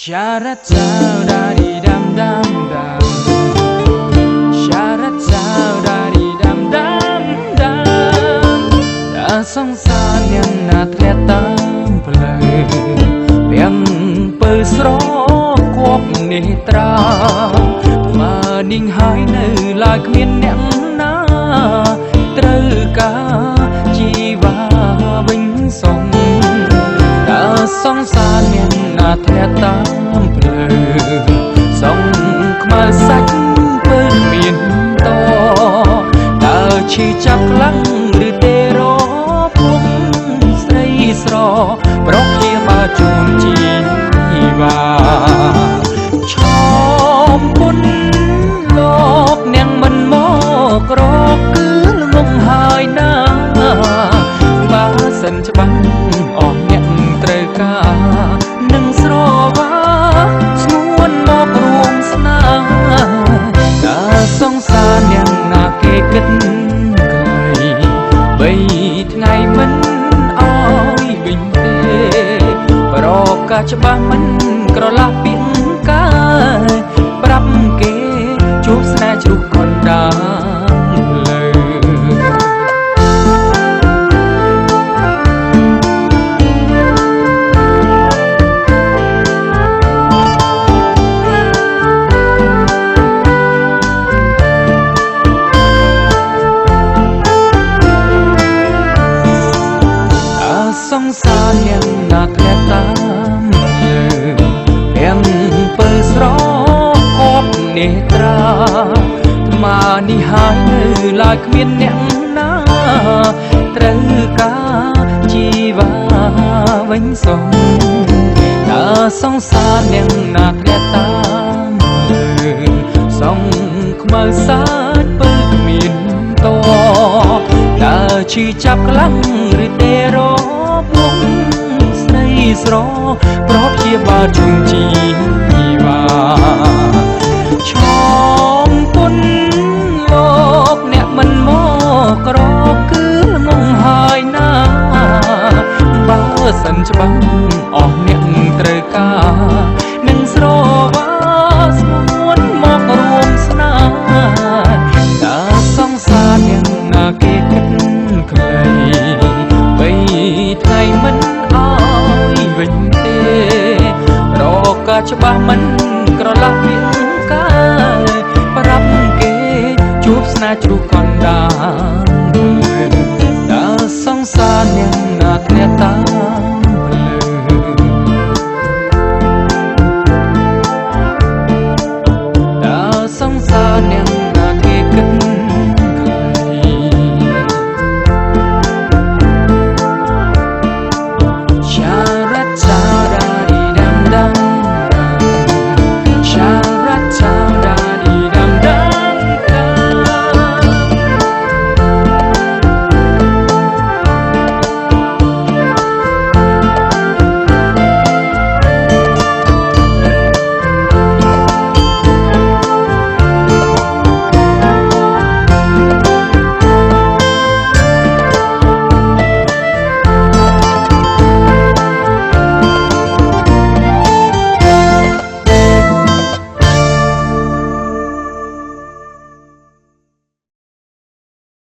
Syarat dari dam dam dam. Syarat dari dam dam dam. Đã song xa nhân na thét tam plei. Biang pơ sro quốc nê tra. Mà ninh hai nơi lại miền nẻng na. Trơ cả chi và bình sông. Đã song xa nhân na thét tam plei. Sông khmer sách pơ miền to. Đã chi chắc lăng lư tê rô phung srei sro. Brok kia ba chùm chi và chom bún lọc nèng mình mò krok cứ ngông hai na. Ba sân cho băng ọt nhẹn trời ca nâng sro va xuân mọc ruộng sna. Đã song xa nèng na kê kết cười bây ngày mình oi bình tê. Brok ca cho ba mìnhក្រឡាស់ពីកាប្រាប់គេជួបស្នេហ៍ជ្រុះកណ្ដាលលើសង្សារយ៉ាងណាធ្លាក់តាមទាំងពើស្រកបនេត្រាមកនេះហើយនៅឡើយគ្មានអ្នកណាត្រូវការជីវ៉ាវិញសងតើសង្សារអ្នកណាធ្លាក់តាមសងខ្មៅសាច់ពើគ្មានតតើឈឺចាប់ខ្លាំងឬទេរពុំស្រីស្រប្រកជាបាជុំជីវ៉ាឈមពុនលោកអ្នកមិនមកក្រគឺងងហើយណាបើសិនច្បាស់អស់អ្នកត្រូវការនឹងស្រវាស្មួនមករួមស្នាតើសង្សារអ្នកណាគេគិតខ្លីបីថ្ងៃមិនអើយវិញទេរកកាច្បាស់មិនក្រឡាស់ពីកាប្រាប់គេជួបស្នេហ៍ជ្រុះកណ្ដាលតើសង្សារអ្នកណាធ្លាក់តាមភ្លើតើសង្សារអ្នក